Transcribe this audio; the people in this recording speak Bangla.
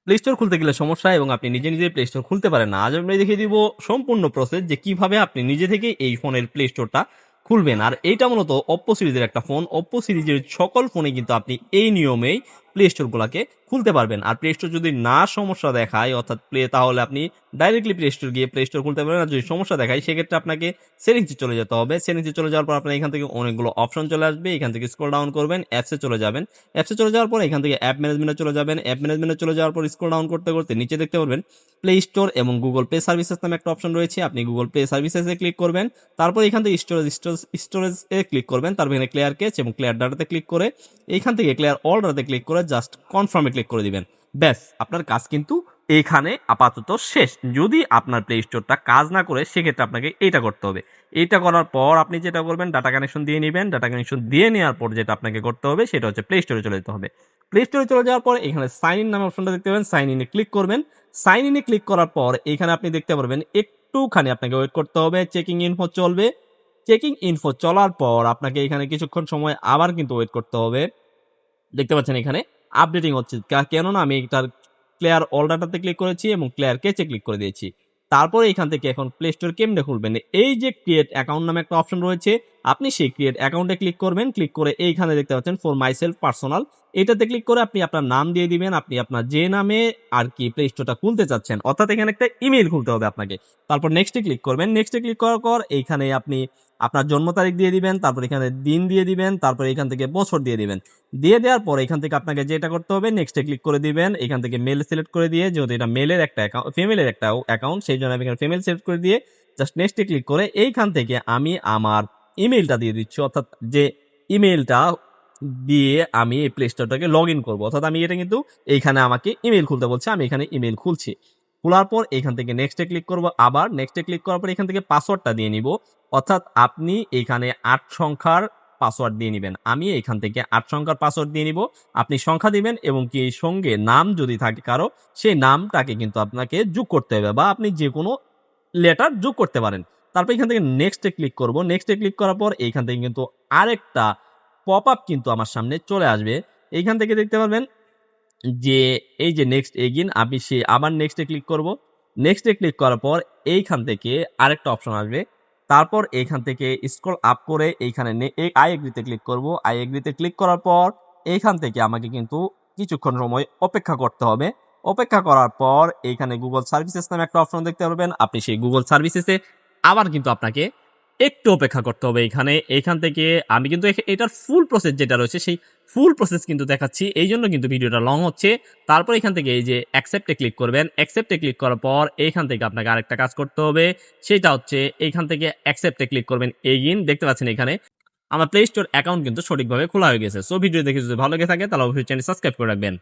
প্লে স্টোর খুলতে গেলে সমস্যা এবং আপনি নিজে নিজে প্লে স্টোর খুলতে পারেন না। আজ আমি দেখিয়ে দিব সম্পূর্ণ প্রসেস যে কিভাবে আপনি নিজে থেকে এই ফোনের প্লে স্টোরটা খুলবেন। আর এইটা মূলত অপ্পো সিরিজের একটা ফোন। অপ্পো সিরিজের সকল ফোনে কিন্তু আপনি এই নিয়মেই প্লে স্টোর গুলাকে খুলতে পারবেন। আর প্লে স্টোর যদি না সমস্যা দেখায় অর্থাৎ তাহলে আপনি ডাইরেক্টলি প্লে স্টোর গিয়ে প্লে স্টোর খুলতে পারবেন। আর যদি সমস্যা দেখায় সেক্ষেত্রে আপনাকে সেটিংসে চলে যেতে হবে। সেটিংসে চলে যাওয়ার পর আপনার এখান থেকে অনেকগুলো অপশন চলে আসবে। এখান থেকে স্ক্রল ডাউন করবেন, অ্যাপসে চলে যাবেন। অ্যাপসে চলে যাওয়ার পর এখান থেকে অ্যাপ ম্যানেজমেন্টে চলে যাবেন। অ্যাপ ম্যানেজমেন্টে চলে যাওয়ার পর স্ক্রল ডাউন করতে করতে নিচে দেখতে পারবেন প্লে স্টোর এবং গুগল প্লে সার্ভিসেস নামে একটা অপশন রয়েছে। আপনি গুগল প্লে সার্ভিসেসে ক্লিক করবেন। তারপর এখান থেকে স্টোরেজে ক্লিক করবেন। তারপর এখানে ক্লিয়ার ক্যাচ এবং ক্লিয়ার ডাটাতে ক্লিক করে এইখান থেকে ক্লিয়ার অল ডাটাতে ক্লিক করে জাস্ট কনফার্মে ক্লিক করে দিবেন। ব্যাস, আপনার কাজ কিন্তু এখানে আপাতত শেষ। যদি আপনার প্লে স্টোরটা কাজ না করে সেক্ষেত্রে আপনাকে এইটা করতে হবে। এইটা করার পর আপনি যেটা করবেন ডাটা কানেকশন দিয়ে নেবেন। ডাটা কানেকশন দিয়ে নেওয়ার পর যেটা আপনাকে করতে হবে সেটা হচ্ছে প্লে স্টোরে চলে যেতে হবে। প্লে স্টোরে চলে যাওয়ার পর এখানে সাইন ইন নামে অপশনটা দেখতে পাবেন। সাইন ইনে ক্লিক করবেন। সাইন ইনে ক্লিক করার পর এখানে আপনি দেখতে পারবেন একটুখানি আপনাকে ওয়েট করতে হবে। চেকিং ইনফো চলবে। চেকিং ইনফো চলার পর আপনাকে এখানে কিছুক্ষণ সময় আবার কিন্তু ওয়েট করতে হবে। দেখতে পাচ্ছেন এখানে আপডেটিং হচ্ছে, কেননা আমি এটার ক্লিয়ার অল ডাটাতে ক্লিক করেছি এবং ক্লিয়ার কেচে ক্লিক করে দিয়েছি। তারপরে এখান থেকে এখন প্লে স্টোর কেমনে খুলবেন, এই যে ক্রিয়েট অ্যাকাউন্ট নামে একটা অপশন রয়েছে, আপনি সেই ক্রিয়েট অ্যাকাউন্টে ক্লিক করবেন। ক্লিক করে এইখানে দেখতে পাচ্ছেন ফর মাই সেলফ পার্সোনাল, এটাতে ক্লিক করে আপনি আপনার নাম দিয়ে দিবেন। আপনি আপনার যে নামে আর কি প্লে স্টোরটা খুলতে চাচ্ছেন, অর্থাৎ এখানে একটা ইমেল খুলতে হবে আপনাকে। তারপর নেক্সটে ক্লিক করবেন। নেক্সটে ক্লিক করার পর এইখানে আপনি আপনার জন্ম তারিখ দিয়ে দিবেন। তারপর এখানে দিন দিয়ে দিবেন। তারপর এখান থেকে বছর দিয়ে দিবেন। দিয়ে দেওয়ার পর এখান থেকে আপনাকে যেটা করতে হবে নেক্সটে ক্লিক করে দিবেন। এখান থেকে মেল সিলেক্ট করে দিয়ে, যেহেতু এটা মেলের একটা অ্যাকাউন্ট, ফিমেলের একটা অ্যাকাউন্ট, সেই জন্য আমি এখানে ফিমেল সিলেক্ট করে দিয়ে জাস্ট নেক্সটে ক্লিক করে এইখান থেকে আমি আমার ইমেলটা দিয়ে দিচ্ছি। অর্থাৎ যে ইমেলটা দিয়ে আমি এই প্লে স্টোরটাকে লগ ইন করবো। অর্থাৎ আমি এটা কিন্তু এইখানে আমাকে ইমেল খুলতে বলছে, আমি এখানে ইমেল খুলছি। খোলার পর এখান থেকে নেক্সটে ক্লিক করব। আবার নেক্সটে ক্লিক করার পর এখান থেকে পাসওয়ার্ডটা দিয়ে নিব। অর্থাৎ আপনি এখানে 8 সংখ্যার পাসওয়ার্ড দিয়ে নিবেন। আমি এখান থেকে 8 সংখ্যার পাসওয়ার্ড দিয়ে নিব। আপনি সংখ্যা দিবেন এবং কি এই সঙ্গে নাম যদি থাকে কারো, সেই নামটাকে কিন্তু আপনাকে যোগ করতে হবে, বা আপনি যে কোনো লেটার যোগ করতে পারেন। তারপর এখান থেকে নেক্সটে ক্লিক করব। নেক্সটে ক্লিক করার পর এইখান থেকে কিন্তু আরেকটা পপ আপ কিন্তু আমার সামনে চলে আসবে। এইখান থেকে দেখতে পারবেন যে এই যে নেক্সট এগিন, আমি সে আবার নেক্সটে ক্লিক করব। নেক্সটে ক্লিক করার পর এইখান থেকে আরেকটা অপশন আসবে। তারপর এইখান থেকে স্ক্রল আপ করে এইখানে আই এগ্রিতে ক্লিক করব। আই এগ্রিতে ক্লিক করার পর এইখান থেকে আমাকে কিন্তু কিছুক্ষণ সময় অপেক্ষা করতে হবে। অপেক্ষা করার পর এইখানে গুগল সার্ভিসেস নামে একটা অপশন দেখতে পারবেন। আপনি সেই গুগল সার্ভিসেসে আবার কিন্তু আপনাকে একটু অপেক্ষা করতে হবে। এইখান থেকে আমি কিন্তু এটার ফুল প্রসেস যেটা রয়েছে সেই ফুল প্রসেস কিন্তু দেখাচ্ছি, এই জন্য কিন্তু ভিডিওটা লং হচ্ছে। তারপর এখান থেকে এই যে অ্যাকসেপ্টে ক্লিক করবেন। অ্যাকসেপ্টে ক্লিক করার পর এইখান থেকে আপনাকে আরেকটা কাজ করতে হবে, সেটা হচ্ছে এইখান থেকে অ্যাকসেপ্টে ক্লিক করবেন। এগিন দেখতে পাচ্ছেন এখানে আমার প্লে স্টোর অ্যাকাউন্ট কিন্তু সঠিকভাবে খোলা হয়ে গেছে। সো ভিডিও দেখে যদি ভালো লেগে থাকে তাহলে অবশ্যই চ্যানেল সাবস্ক্রাইব করে রাখবেন।